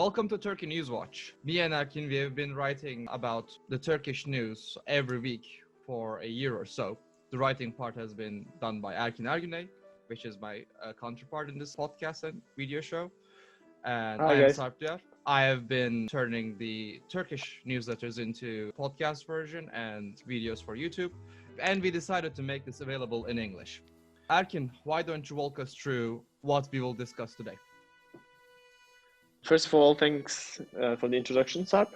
Welcome to Turkey Newswatch. Me and Erkin, we have been writing about the Turkish news every week for a year or so. The writing part has been done by Erkin Erguney, which is my counterpart in this podcast and video show. And Hi, I am guys. Sarp Diyar. I have been turning the Turkish newsletters into podcast version and videos for YouTube. And we decided to make this available in English. Erkin, why don't you walk us through what we will discuss today? First of all, thanks for the introduction, Sarp.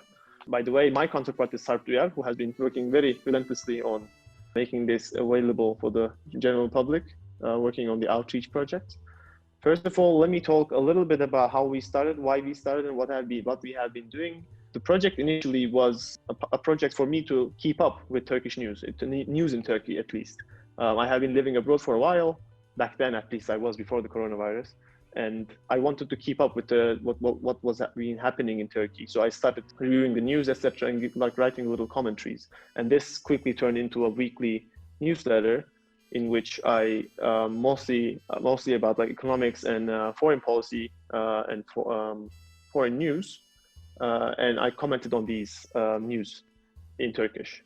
By the way, my counterpart is Sarp Diyar, who has been working very relentlessly on making this available for the general public, working on the outreach project. First of all, let me talk a little bit about how we started, why we started, and what we have been doing. The project initially was a project for me to keep up with Turkish news, news in Turkey at least. I have been living abroad for a while. Back then, at least I was before the coronavirus. And I wanted to keep up with what was happening in Turkey. So I started reviewing the news, etc., and writing little commentaries. And this quickly turned into a weekly newsletter in which I mostly about economics and foreign policy and foreign news. And I commented on these news in Turkish.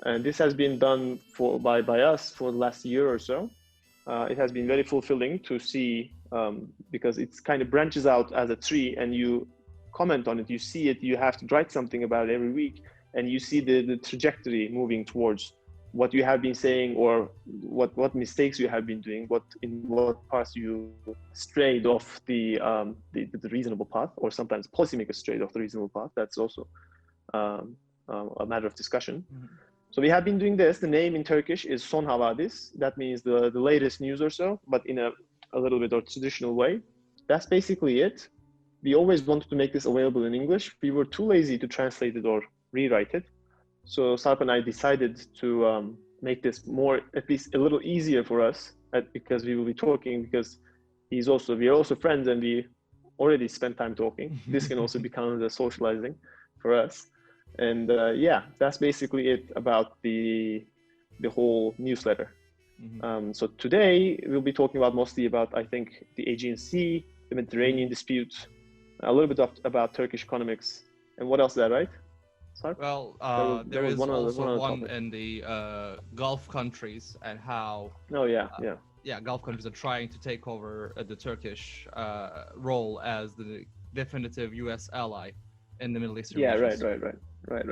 And this has been done by us for the last year or so. It has been very fulfilling to see because it kind of branches out as a tree and you comment on it, you see it, you have to write something about it every week and you see the trajectory moving towards what you have been saying or what mistakes you have been doing, in what parts you strayed off the reasonable path, or sometimes policymakers strayed off the reasonable path. That's also a matter of discussion. Mm-hmm. So we have been doing this. The name in Turkish is Son Havadis. That means the latest news or so, but in a little bit of traditional way. That's basically it. We always wanted to make this available in English. We were too lazy to translate it or rewrite it. So Sarp and I decided to make this at least a little easier for us because we will be talking, because we are also friends and we already spent time talking. This can also become the socializing for us. And that's basically it about the whole newsletter. Mm-hmm. So today we'll be talking mostly about, I think, the Aegean Sea, the Mediterranean dispute, a little bit about Turkish economics, and what else is that, right? Sorry? Well, there is also one in the Gulf countries and how. Gulf countries are trying to take over the Turkish role as the definitive U.S. ally in the Middle Eastern regions. Right.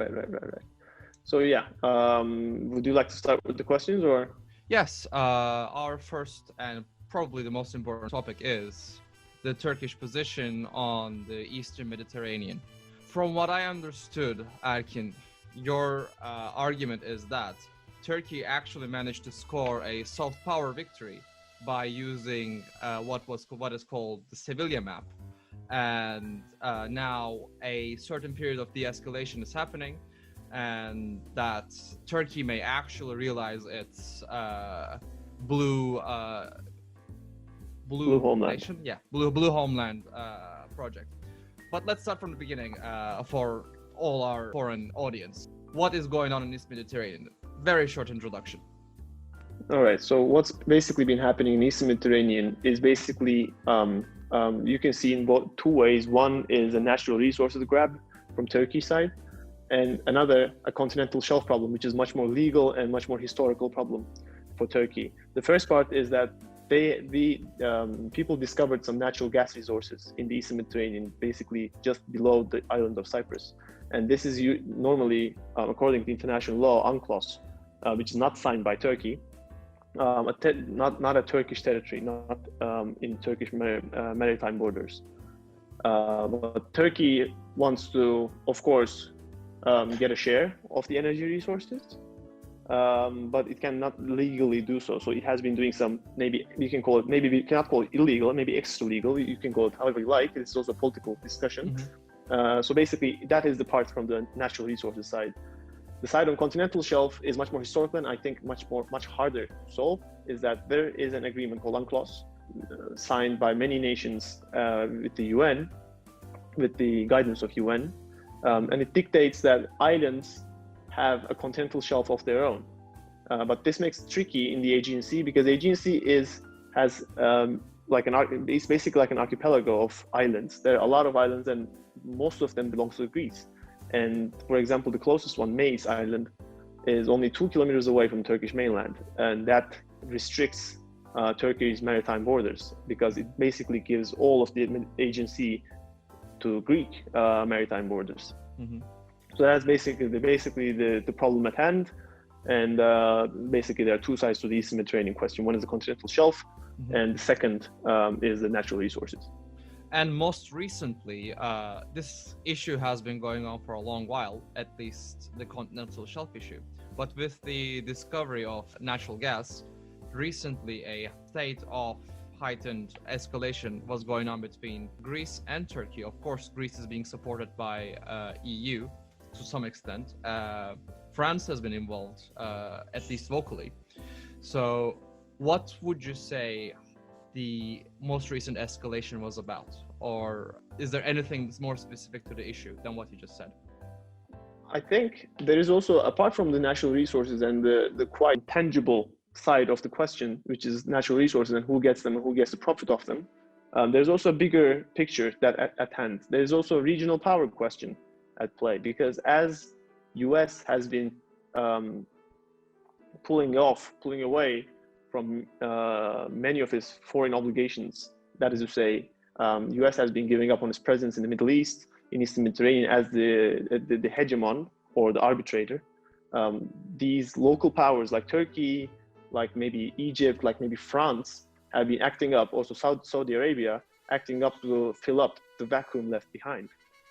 So would you like to start with the questions or? Yes, our first and probably the most important topic is the Turkish position on the Eastern Mediterranean. From what I understood, Erkin, your argument is that Turkey actually managed to score a soft power victory by using what is called the Sevilla map. And now a certain period of de-escalation is happening, and that Turkey may actually realize its blue homeland. Blue homeland project. But let's start from the beginning for all our foreign audience. What is going on in East Mediterranean? Very short introduction. All right. So what's basically been happening in Eastern Mediterranean is basically you can see in two ways. One is a natural resources grab from Turkey's side, and another, a continental shelf problem, which is much more legal and much more historical problem for Turkey. The first part is that people discovered some natural gas resources in the Eastern Mediterranean, basically just below the island of Cyprus. And this is normally, according to international law, UNCLOS, which is not signed by Turkey, not a Turkish territory, not in Turkish maritime borders. But Turkey wants to, of course, get a share of the energy resources, but it cannot legally do so. So it has been doing some, maybe we cannot call it illegal, maybe extra legal. You can call it however you like. It's also a political discussion. Mm-hmm. So basically, that is the part from the natural resources side. The side on continental shelf is much more historical, and I think much harder to solve. Is that there is an agreement called UNCLOS, signed by many nations with the UN, with the guidance of UN, and it dictates that islands have a continental shelf of their own. But this makes it tricky in the Aegean Sea, because the Aegean Sea has it's basically like an archipelago of islands. There are a lot of islands, and most of them belong to Greece. And for example, the closest one, Mace Island, is only 2 kilometers away from Turkish mainland, and that restricts Turkey's maritime borders because it basically gives all of the agency to Greek maritime borders. Mm-hmm. So that's basically the problem at hand. And basically, there are two sides to the Eastern Mediterranean question. One is the continental shelf, mm-hmm. and the second is the natural resources. And most recently, this issue has been going on for a long while, at least the continental shelf issue. But with the discovery of natural gas, recently a state of heightened escalation was going on between Greece and Turkey. Of course, Greece is being supported by EU to some extent. France has been involved, at least vocally. So what would you say the most recent escalation was about? Or is there anything more specific to the issue than what you just said? I think there is also, apart from the natural resources and the quite tangible side of the question, which is natural resources and who gets them and who gets the profit of them, there's also a bigger picture that at hand. There's also a regional power question at play, because as US has been pulling away from many of its foreign obligations, that is to say, US has been giving up on its presence in the Middle East, in Eastern Mediterranean as the hegemon or the arbitrator. These local powers like Turkey, like maybe Egypt, like maybe France, have been acting up, also Saudi Arabia, acting up to fill up the vacuum left behind.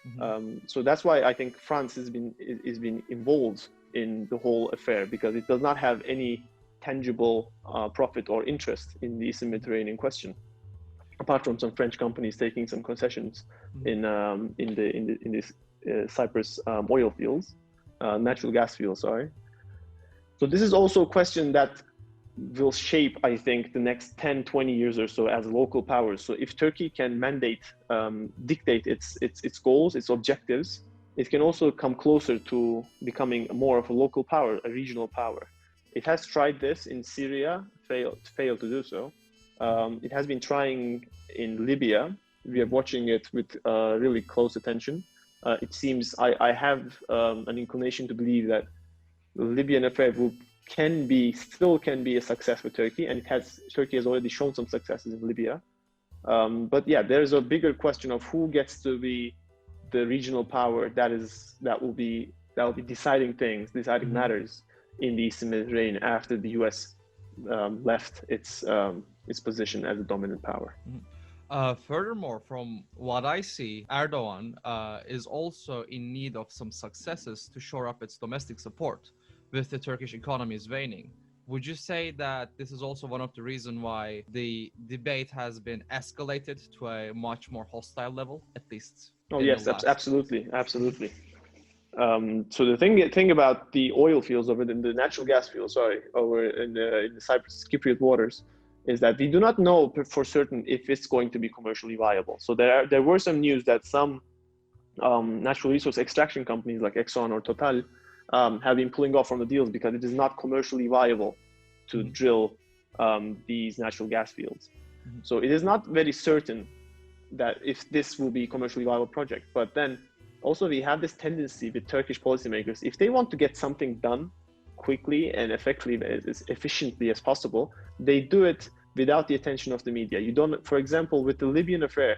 Mm-hmm. So that's why I think France has been involved in the whole affair, because it does not have any tangible profit or interest in the Eastern Mediterranean question, apart from some French companies taking some concessions mm-hmm. in this Cyprus oil fields, natural gas fields. Sorry. So this is also a question that will shape, I think, the next 10, 20 years or so as local powers. So if Turkey can dictate its goals, its objectives, it can also come closer to becoming more of a local power, a regional power. It has tried this in Syria, failed to do so. It has been trying in Libya. We are watching it with really close attention. It seems I have an inclination to believe that the Libyan affair can be a success for Turkey, and Turkey has already shown some successes in Libya. But yeah, there's a bigger question of who gets to be the regional power that will be deciding mm-hmm. matters in the Eastern Mediterranean after the US left its position as a dominant power. Mm-hmm. Furthermore, from what I see, Erdogan is also in need of some successes to shore up its domestic support, with the Turkish economy is waning. Would you say that this is also one of the reasons why the debate has been escalated to a much more hostile level, at least? Oh yes, absolutely. So the thing about the oil fields over the natural gas fields, over in the Cyprus Cypriot waters, is that we do not know for certain if it's going to be commercially viable. So there were some news that some natural resource extraction companies like Exxon or Total have been pulling off from the deals because it is not commercially viable to mm-hmm. drill these natural gas fields. Mm-hmm. So it is not very certain that if this will be a commercially viable project. But then also we have this tendency with Turkish policymakers, if they want to get something done quickly and effectively, as efficiently as possible, they do it without the attention of the media. You don't, for example, with the Libyan affair,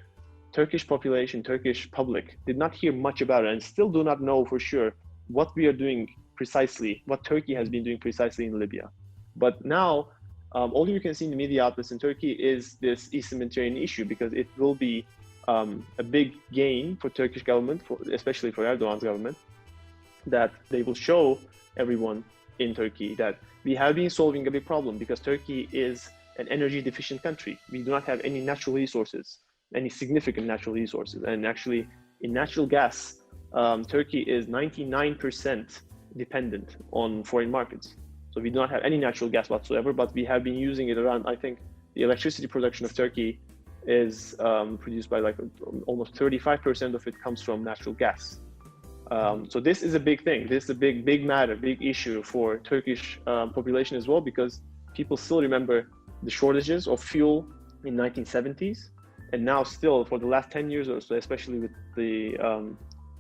Turkish population, Turkish public did not hear much about it and still do not know for sure what we are doing precisely, what Turkey has been doing precisely in Libya. But now, all you can see in the media outlets in Turkey is this Eastern Mediterranean issue, because it will be a big gain for Turkish government, especially for Erdogan's government, that they will show everyone in Turkey that we have been solving a big problem, because Turkey is an energy deficient country. We do not have any natural resources, any significant natural resources. And actually, in natural gas, Turkey is 99% dependent on foreign markets. So we do not have any natural gas whatsoever, but we have been using it around, I think the electricity production of Turkey is produced by almost 35% of it comes from natural gas. So this is a big thing. This is a big matter, big issue for Turkish population as well, because people still remember the shortages of fuel, in 1970s, and now still for the last 10 years or so, especially with the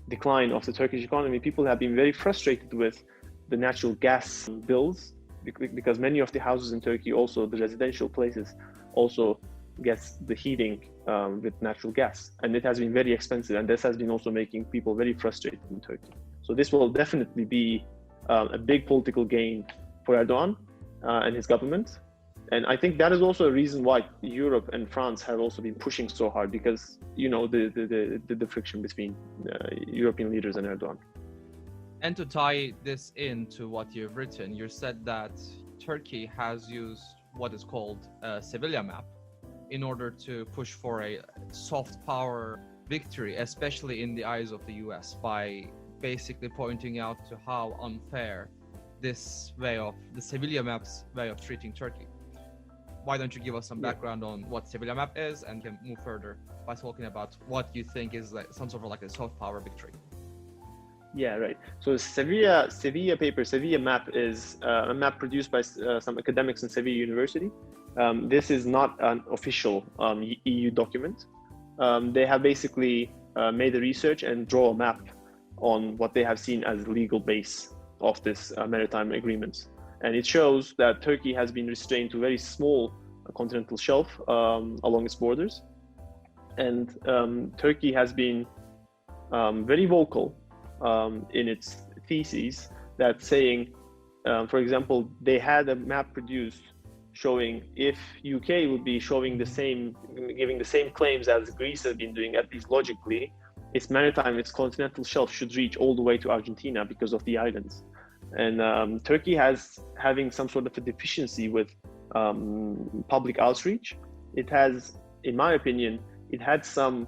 decline of the Turkish economy, people have been very frustrated with the natural gas bills, because many of the houses in Turkey, also the residential places, also gets the heating with natural gas, and it has been very expensive, and this has been also making people very frustrated in Turkey. So this will definitely be a big political gain for Erdogan and his government. And I think that is also a reason why Europe and France have also been pushing so hard, because, you know, the friction between European leaders and Erdogan. And to tie this into what you've written, you said that Turkey has used what is called a Sevilla map in order to push for a soft power victory, especially in the eyes of the US, by basically pointing out to how unfair this way of the Sevilla map's way of treating Turkey. Why don't you give us some background on what Sevilla map is, and can move further by talking about what you think is like some sort of like a soft power victory? Yeah, right. So Sevilla map is a map produced by some academics in Sevilla University. This is not an official EU document. They have basically made the research and draw a map on what they have seen as the legal base of this maritime agreements. And it shows that Turkey has been restrained to a very small continental shelf along its borders. And Turkey has been very vocal in its theses, that saying, for example, they had a map produced showing if UK would be showing the same, giving the same claims as Greece has been doing, at least logically, its maritime, its continental shelf should reach all the way to Argentina because of the islands. And Turkey has having some sort of a deficiency with public outreach. It has, in my opinion, it had some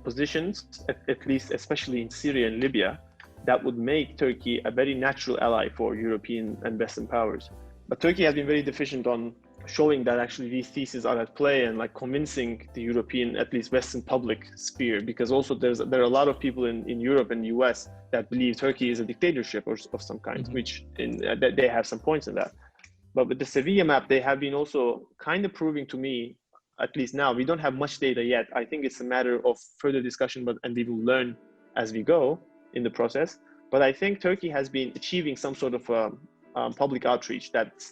positions, at least especially in Syria and Libya, that would make Turkey a very natural ally for European and Western powers. But Turkey has been very deficient on showing that actually these theses are at play, and like convincing the European, at least Western public sphere, because also there are a lot of people in Europe and US that believe Turkey is a dictatorship or of some kind, which they have some points in that. But with the Sevilla map, they have been also kind of proving to me, at least now, we don't have much data yet. I think it's a matter of further discussion, and we will learn as we go in the process. But I think Turkey has been achieving some sort of public outreach that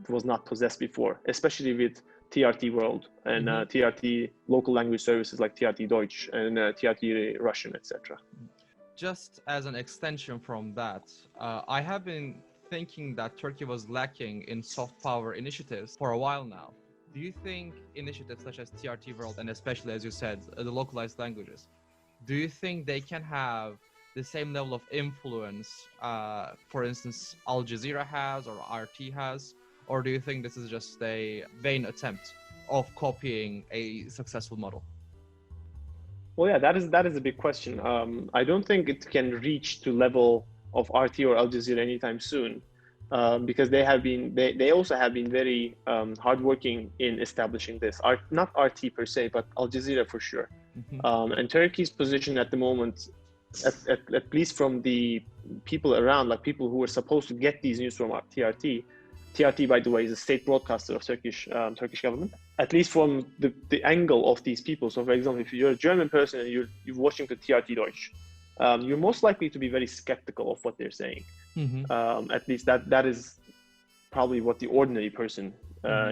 was not possessed before, especially with TRT World and TRT local language services like TRT Deutsch and TRT Russian, etc. Just as an extension from that, I have been thinking that Turkey was lacking in soft power initiatives for a while now. Do you think initiatives such as TRT World, and especially, as you said, the localized languages, do you think they can have the same level of influence, for instance, Al Jazeera has or RT has? Or do you think this is just a vain attempt of copying a successful model? Well, yeah, that is a big question. I don't think it can reach to level of RT or Al Jazeera anytime soon, because they also have been very hardworking in establishing this. Not RT per se, but Al Jazeera for sure. And Turkey's position at the moment, at least from the people around, like people who are supposed to get these news from TRT. TRT, by the way, is a state broadcaster of Turkish government. At least from the angle of these people. So, for example, if you're a German person and you're watching the TRT Deutsch, you're most likely to be very skeptical of what they're saying. At least that is probably what the ordinary person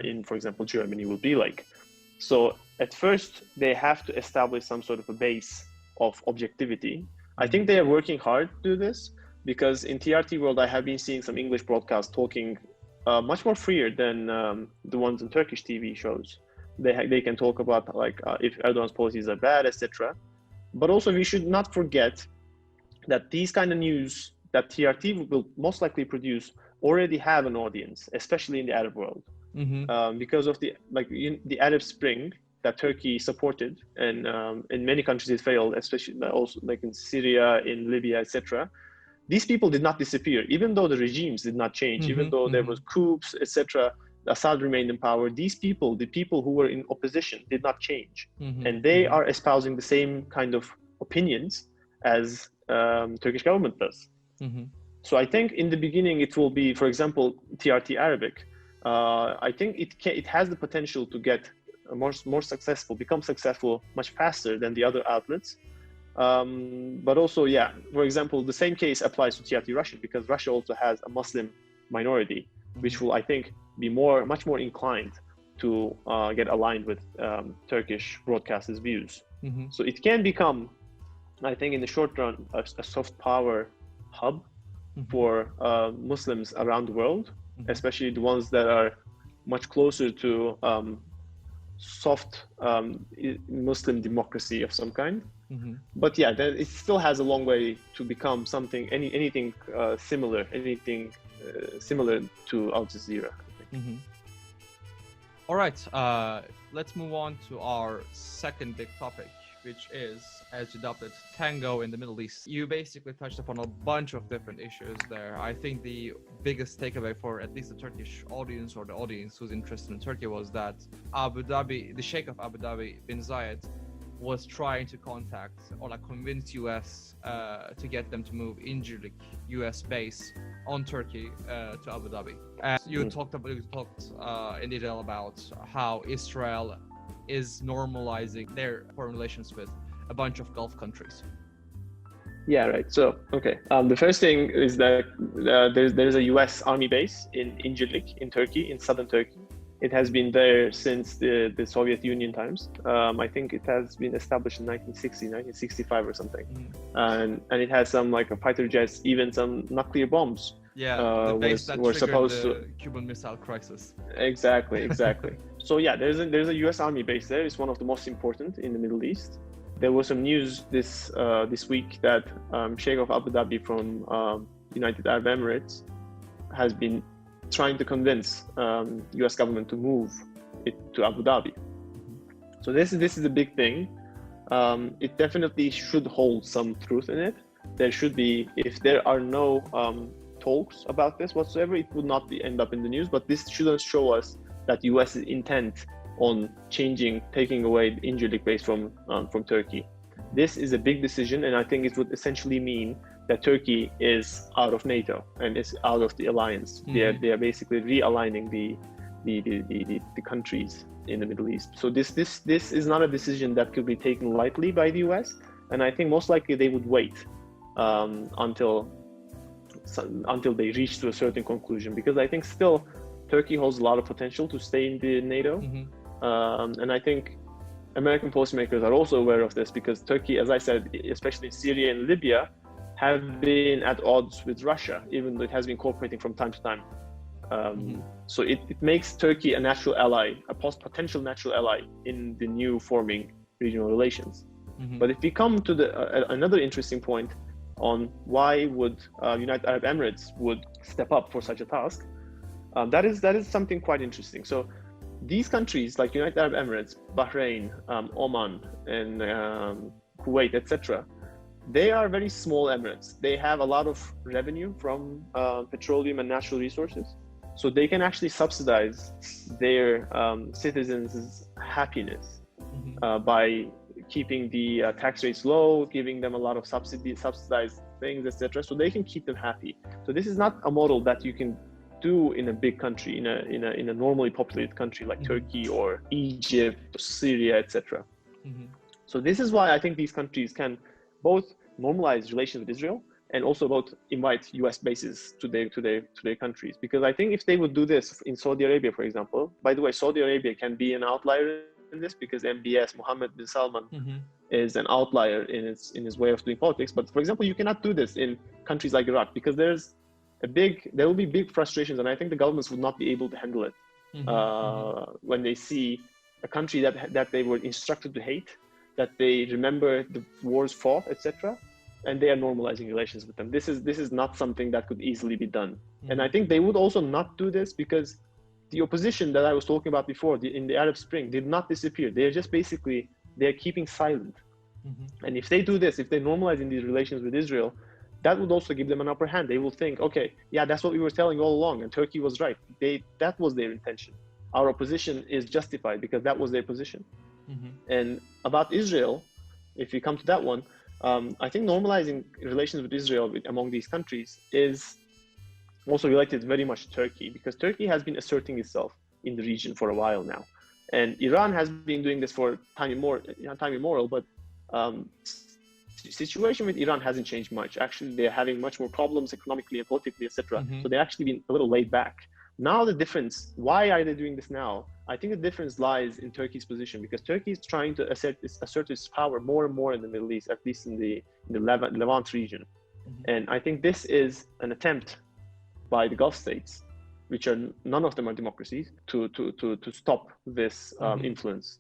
in, for example, Germany will be like. So, at first, they have to establish some sort of a base of objectivity. I think they are working hard to do this, because in TRT World, I have been seeing some English broadcasts talking much more freer than the ones in Turkish TV shows. They can talk about like if Erdogan's policies are bad, etc. But also we should not forget that these kind of news that TRT will most likely produce already have an audience, especially in the Arab world, because of the Arab Spring that Turkey supported, and in many countries it failed, especially also like in Syria, in Libya, etc. These people did not disappear, even though the regimes did not change, even though there was coups, etc. Assad remained in power. These people, the people who were in opposition, did not change, and they are espousing the same kind of opinions as Turkish government does. So I think in the beginning it will be, for example, TRT Arabic. I think it has the potential to get more successful, become successful much faster than the other outlets. But also, yeah, for example, the same case applies to TRT Russia, because Russia also has a Muslim minority, which will, I think, be much more inclined to get aligned with Turkish broadcasters' views. So it can become, I think, in the short run, a soft power hub for Muslims around the world, especially the ones that are much closer to soft Muslim democracy of some kind. But yeah, it still has a long way to become something, anything similar to Al Jazeera, I think. All right, let's move on to our second big topic, which is, as you dubbed it, tango in the Middle East. You basically touched upon a bunch of different issues there. I think the biggest takeaway for at least the Turkish audience, or the audience who's interested in Turkey, was that the Sheikh of Abu Dhabi, bin Zayed, was trying to contact or convince US to get them to move Incirlik US base on Turkey to Abu Dhabi. And you talked in detail about how Israel is normalizing their foreign relations with a bunch of Gulf countries. Yeah, right. So, okay. The first thing is that there's a US Army base in Incirlik in Turkey, in southern Turkey. It has been there since the Soviet Union times. I think it has been established in 1965 or something. And it has some fighter jets, even some nuclear bombs. Yeah, the base that triggered the Cuban Missile Crisis. Exactly. So yeah, there's a US Army base there. It's one of the most important in the Middle East. There was some news this week that Sheikh of Abu Dhabi from United Arab Emirates has been trying to convince US government to move it to Abu Dhabi. So this is a big thing. It definitely should hold some truth in it. There should be, if there are no talks about this whatsoever, it would not end up in the news. But this shouldn't show us that US is intent on taking away the Incirlik base from Turkey. This is a big decision, and I think it would essentially mean that Turkey is out of NATO and is out of the alliance. They are basically realigning the countries in the Middle East. So this is not a decision that could be taken lightly by the US, and I think most likely they would wait until they reach to a certain conclusion, because I think still Turkey holds a lot of potential to stay in the NATO. And I think American policymakers are also aware of this, because Turkey, as I said, especially Syria and Libya, have been at odds with Russia, even though it has been cooperating from time to time. So it makes Turkey a natural ally, a potential natural ally in the new forming regional relations. But if we come to another interesting point on why would United Arab Emirates would step up for such a task, that is something quite interesting. So these countries like United Arab Emirates, Bahrain, Oman, and Kuwait, etc., they are very small emirates. They have a lot of revenue from petroleum and natural resources. So they can actually subsidize their citizens' happiness by keeping the tax rates low, giving them a lot of subsidized things, etc. So they can keep them happy. So this is not a model that you can do in a big country, in a normally populated country like Turkey or Egypt, Syria, etc. So this is why I think these countries can both normalize relations with Israel and also both invite US bases to their countries. Because I think if they would do this in Saudi Arabia, for example, by the way, Saudi Arabia can be an outlier in this, because MBS, Mohammed bin Salman, is an outlier in his way of doing politics. But for example, you cannot do this in countries like Iraq, because there will be big frustrations, and I think the governments would not be able to handle it when they see a country that they were instructed to hate, that they remember the wars fought, etc., and they are normalizing relations with them. This is not something that could easily be done. And I think they would also not do this because the opposition that I was talking about before in the Arab Spring did not disappear. They're just basically, they're keeping silent. And if they do this, if they normalize in these relations with Israel, that would also give them an upper hand. They will think, okay, yeah, that's what we were telling all along, and Turkey was right. That was their intention. Our opposition is justified because that was their position. And about Israel, if you come to that one, I think normalizing relations with Israel among these countries is also related very much to Turkey, because Turkey has been asserting itself in the region for a while now. And Iran has been doing this for time immemorial, but situation with Iran hasn't changed much. Actually, they're having much more problems economically and politically, etc. So they've actually been a little laid back. Now the difference, why are they doing this now? I think the difference lies in Turkey's position, because Turkey is trying to assert its power more and more in the Middle East, at least in the Levant region. And I think this is an attempt by the Gulf states, which are none of them are democracies, to stop this influence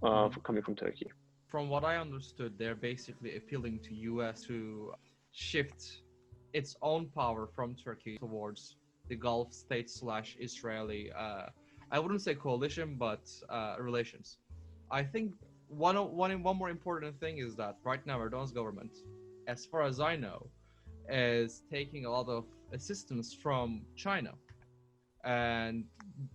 coming from Turkey. From what I understood, they're basically appealing to US to shift its own power from Turkey towards the Gulf states / Israeli, I wouldn't say coalition, but relations. I think one more important thing is that right now Erdogan's government, as far as I know, is taking a lot of assistance from China. And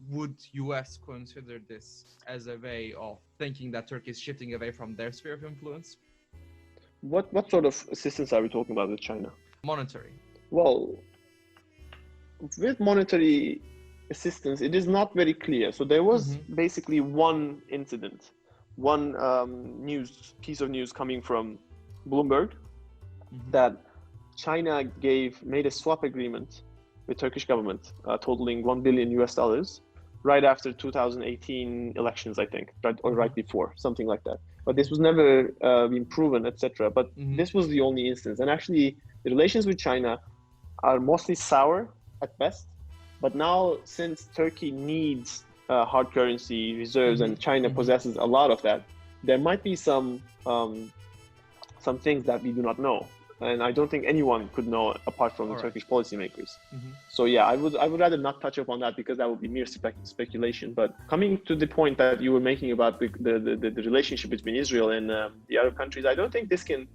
would US consider this as a way of thinking that Turkey is shifting away from their sphere of influence? What sort of assistance are we talking about with China? Monetary. Well, with monetary assistance, it is not very clear. So there was basically one incident, one piece of news coming from Bloomberg that China made a swap agreement with Turkish government totaling $1 billion right after 2018 elections, I think, or right before, something like that. But this was never been proven, etc. But this was the only instance. And actually, the relations with China are mostly sour at best. But now, since Turkey needs hard currency reserves and China possesses a lot of that, there might be some things that we do not know. And I don't think anyone could know apart from the Turkish policymakers. So yeah, I would rather not touch upon that, because that would be mere speculation. But coming to the point that you were making about the relationship between Israel and the Arab countries, I don't think this can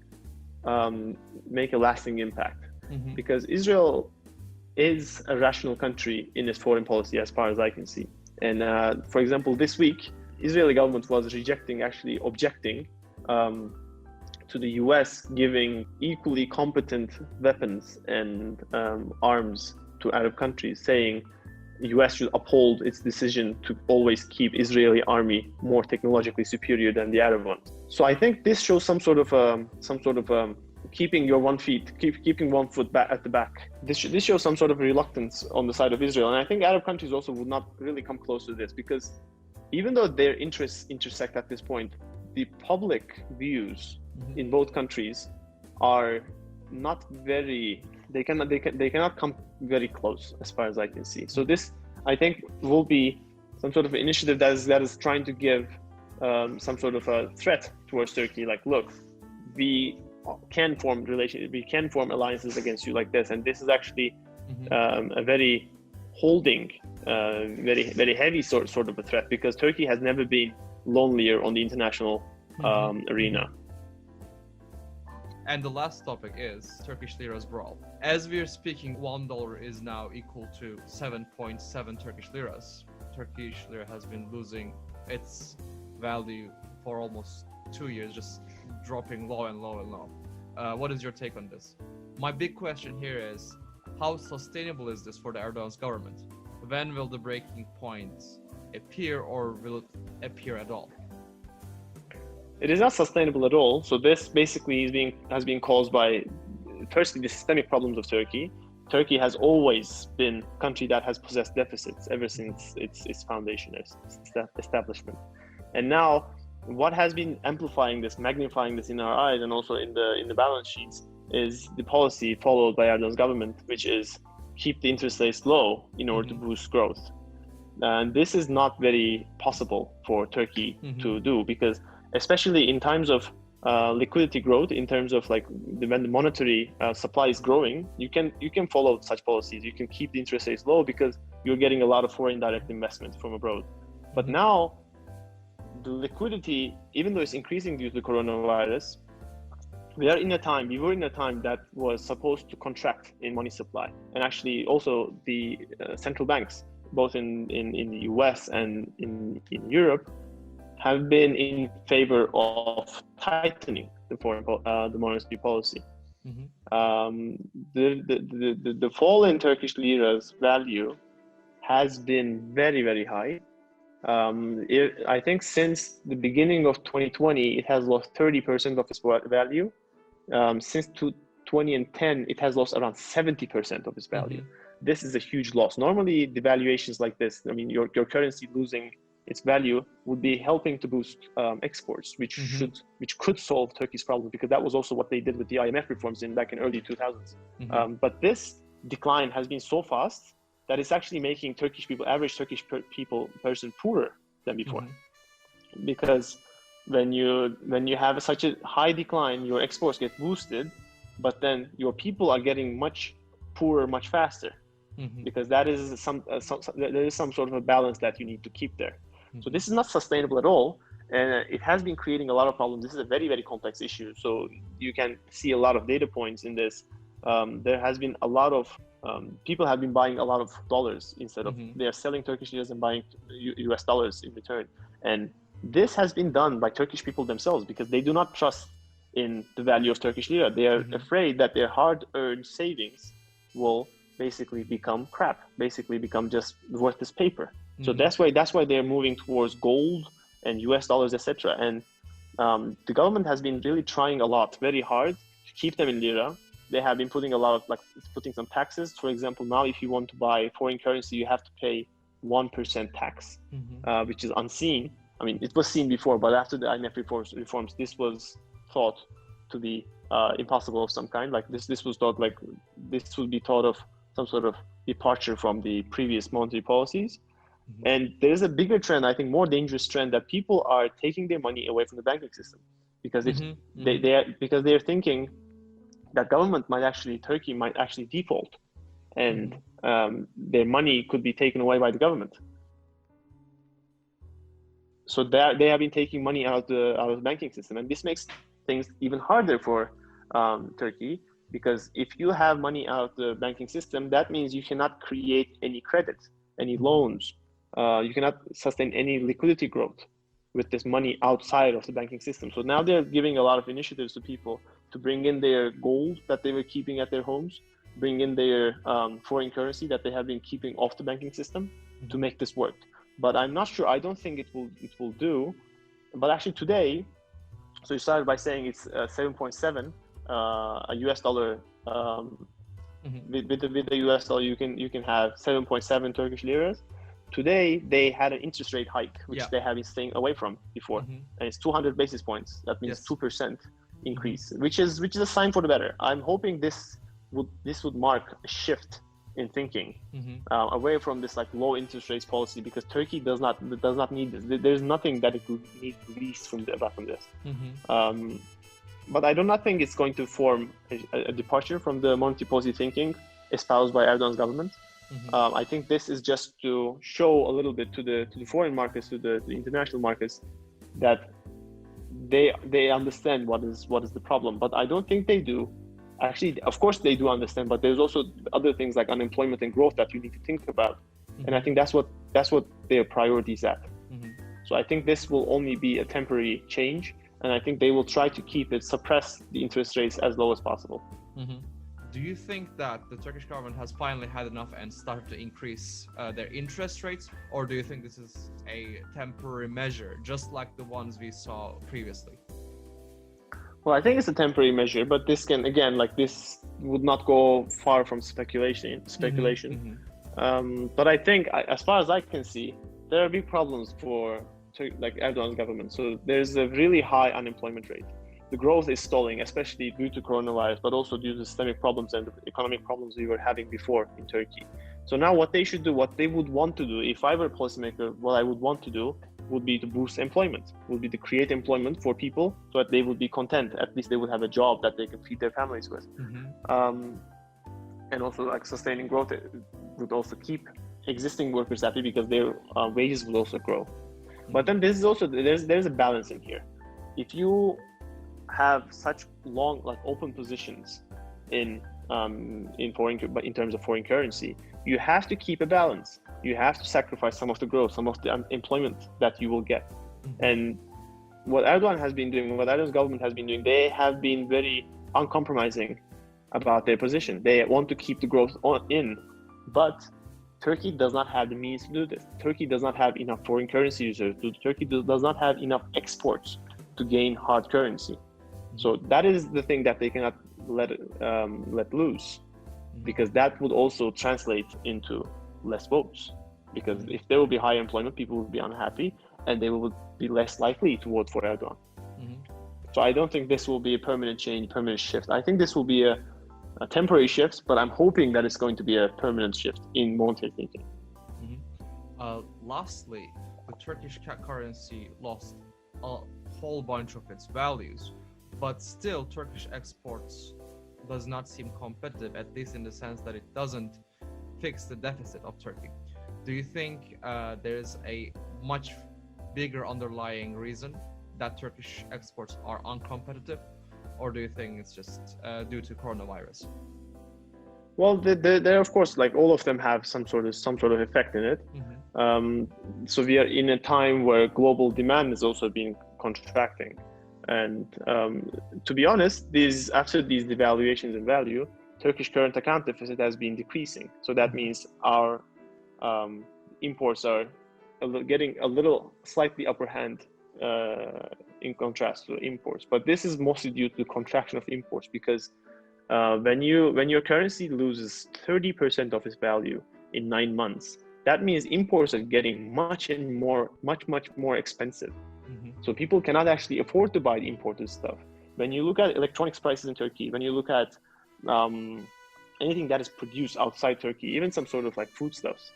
make a lasting impact, because Israel is a rational country in its foreign policy, as far as I can see. And for example, this week, Israeli government was objecting to the US giving equally competent weapons and arms to Arab countries, saying the US should uphold its decision to always keep Israeli army more technologically superior than the Arab ones. So I think this shows some sort of keeping one foot back at the back. This shows some sort of reluctance on the side of Israel. And I think Arab countries also would not really come close to this, because even though their interests intersect at this point, the public views in both countries are not very, they cannot come very close, as far as I can see. So this, I think, will be some sort of initiative that is trying to give some sort of a threat towards Turkey, like, look, we can form alliances against you like this, and this is actually a very holding, very, very heavy sort of a threat, because Turkey has never been lonelier on the international arena. And the last topic is Turkish Lira's brawl. As we are speaking, $1 is now equal to 7.7 Turkish Liras. Turkish Lira has been losing its value for almost 2 years, just dropping low and low and low. What is your take on this? My big question here is, how sustainable is this for the Erdogan's government? When will the breaking point appear, or will it appear at all? It is not sustainable at all. So this basically has been caused by, firstly, the systemic problems of Turkey. Turkey has always been a country that has possessed deficits ever since its foundation, its establishment. And now, what has been amplifying this, magnifying this in our eyes, and also in the balance sheets, is the policy followed by Erdogan's government, which is keep the interest rates low in order to boost growth. And this is not very possible for Turkey to do, because especially in times of liquidity growth, in terms of like when the monetary supply is growing, you can follow such policies. You can keep the interest rates low because you're getting a lot of foreign direct investment from abroad. But now the liquidity, even though it's increasing due to the coronavirus, we were in a time that was supposed to contract in money supply. And actually also the central banks, both in the US and in Europe, have been in favor of tightening the monetary policy. The fall in Turkish lira's value has been very, very high. I think since the beginning of 2020, it has lost 30% of its value. Since 2010, it has lost around 70% of its value. This is a huge loss. Normally, devaluations like this, I mean, your currency losing its value would be helping to boost exports, which could solve Turkey's problem, because that was also what they did with the IMF reforms back in early 2000s. But this decline has been so fast that it's actually making average Turkish person poorer than before. Because when you have such a high decline, your exports get boosted, but then your people are getting much poorer much faster, because there is some sort of a balance that you need to keep there. So this is not sustainable at all, and it has been creating a lot of problems. This is a very, very complex issue, so you can see a lot of data points in this. There has been a lot of people have been buying a lot of dollars instead of they are selling Turkish liras and buying US dollars in return. And this has been done by Turkish people themselves, because they do not trust in the value of Turkish lira. They are afraid that their hard-earned savings will basically become crap, basically become just worthless paper. So that's why they're moving towards gold and US dollars, etc. And the government has been really trying a lot, very hard, to keep them in lira. They have been putting putting some taxes. For example, now if you want to buy foreign currency, you have to pay 1% tax, which is unseen. I mean, it was seen before, but after the IMF reforms, this was thought to be impossible of some kind. Like this was thought like this would be thought of some sort of departure from the previous monetary policies. And there is a bigger trend, I think, more dangerous trend, that people are taking their money away from the banking system, because if they are thinking that Turkey might actually default, and their money could be taken away by the government. So they have been taking money out of the banking system, and this makes things even harder for Turkey, because if you have money out of the banking system, that means you cannot create any credit, any loans. You cannot sustain any liquidity growth with this money outside of the banking system. So now they're giving a lot of initiatives to people to bring in their gold that they were keeping at their homes, bring in their foreign currency that they have been keeping off the banking system to make this work. But I'm not sure. I don't think it will do. But actually today, so you started by saying it's 7.7 a US dollar. With the US dollar, you can have 7.7 Turkish liras. Today they had an interest rate hike, which they have been staying away from before, and it's 200 basis points. That means 2% increase, which is a sign for the better. I'm hoping this would mark a shift in thinking away from this like low interest rates policy, because Turkey does not need this. There's nothing that it would need least from this. But I do not think it's going to form a departure from the monetary policy thinking espoused by Erdogan's government. I think this is just to show a little bit to the foreign markets, to the international markets, that they understand what is the problem. But I don't think they do. Actually, of course they do understand, but there's also other things like unemployment and growth that you need to think about. And I think that's what their priority is at. So I think this will only be a temporary change, and I think they will try to suppress the interest rates as low as possible. Do you think that the Turkish government has finally had enough and started to increase their interest rates, or do you think this is a temporary measure, just like the ones we saw previously? Well, I think it's a temporary measure, but this would not go far from speculation. But I think, as far as I can see, there are big problems for Erdogan's government. So there's a really high unemployment rate. The growth is stalling, especially due to coronavirus, but also due to systemic problems and the economic problems we were having before in Turkey. So now what they should do, what they would want to do, if I were a policymaker, what I would want to do would be to boost employment, would be to create employment for people so that they would be content. At least they would have a job that they can feed their families with. And also sustaining growth would also keep existing workers happy, because their wages will also grow. But then there's a balance in here. If you have such long open positions in terms of foreign currency, you have to keep a balance. You have to sacrifice some of the growth, some of the employment that you will get. And what Erdogan's government has been doing, they have been very uncompromising about their position. They want to keep the growth in, but Turkey does not have the means to do this. Turkey does not have enough foreign currency users. Turkey does not have enough exports to gain hard currency. So that is the thing that they cannot let loose, because that would also translate into less votes. Because if there will be higher employment, people will be unhappy, and they will be less likely to vote for Erdogan. So I don't think this will be a permanent change, permanent shift. I think this will be a temporary shift, but I'm hoping that it's going to be a permanent shift in monetary thinking. Lastly, the Turkish currency lost a whole bunch of its values, but still Turkish exports does not seem competitive, at least in the sense that it doesn't fix the deficit of Turkey. Do you think there is a much bigger underlying reason that Turkish exports are uncompetitive, or do you think it's just due to coronavirus? Well, they're of course, like, all of them have some sort of effect in it. So we are in a time where global demand is also been contracting, and to be honest, after these devaluations in value, Turkish current account deficit has been decreasing. So that means our imports are getting a little slightly upper hand in contrast to imports. But this is mostly due to the contraction of imports, because when your currency loses 30% of its value in 9 months, that means imports are getting much more expensive. So people cannot actually afford to buy the imported stuff. When you look at electronics prices in Turkey, when you look at anything that is produced outside Turkey, even some sort of like foodstuffs,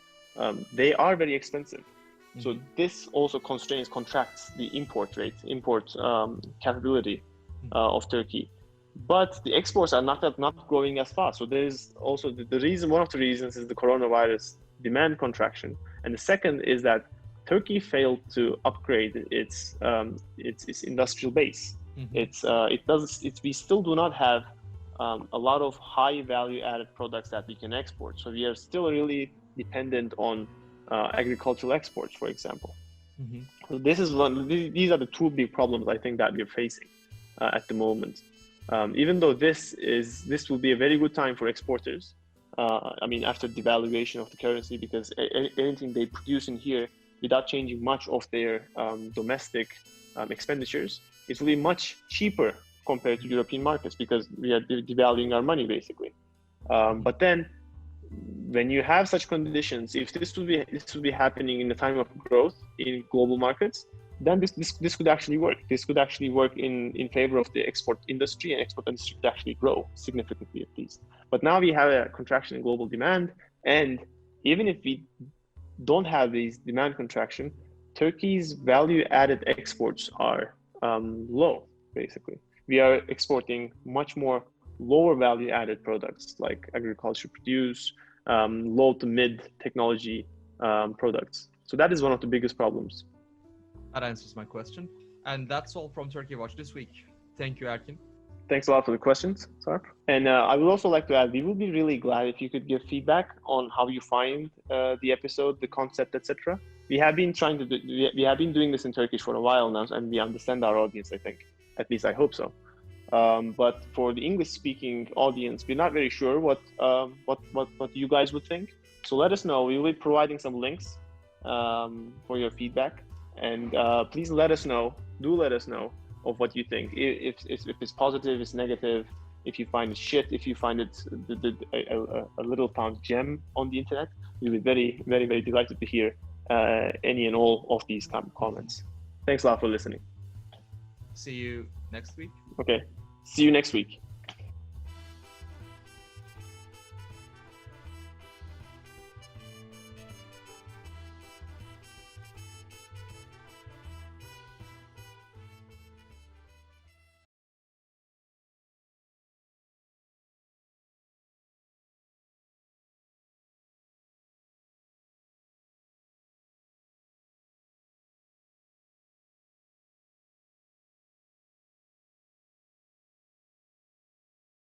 they are very expensive. So this also contracts the import capability of Turkey. But the exports are not growing as fast. So there is also the reason. One of the reasons is the coronavirus demand contraction, and the second is that Turkey failed to upgrade its industrial base. We still do not have a lot of high value added products that we can export. So we are still really dependent on agricultural exports, for example. So these are the two big problems I think that we're facing at the moment. Even though this will be a very good time for exporters. After devaluation of the currency, because anything they produce in here without changing much of their domestic expenditures, it will be much cheaper compared to European markets, because we are devaluing our money basically. But then, when you have such conditions, if this will be happening in the time of growth in global markets, then this could actually work. This could actually work in favor of the export industry, and export industry could actually grow significantly at least. But now we have a contraction in global demand, and even if we don't have these demand contraction, Turkey's value-added exports are low, basically. We are exporting much more lower value-added products like agriculture produce, low to mid technology products. So that is one of the biggest problems. That answers my question. And that's all from Turkey Watch this week. Thank you, Erkin. Thanks a lot for the questions, Sarp. And I would also like to add, we would be really glad if you could give feedback on how you find the episode, the concept, etc. We have been doing this in Turkish for a while now, and we understand our audience, I think. At least I hope so. But for the English-speaking audience, we're not very sure what you guys would think. So let us know. We will be providing some links for your feedback, and please let us know. Do let us know of what you think. If it's positive, it's negative. If you find it shit, if you find it a little found gem on the internet, we'll be very, very, very delighted to hear any and all of these comments. Thanks a lot for listening. See you next week. Okay. See you next week.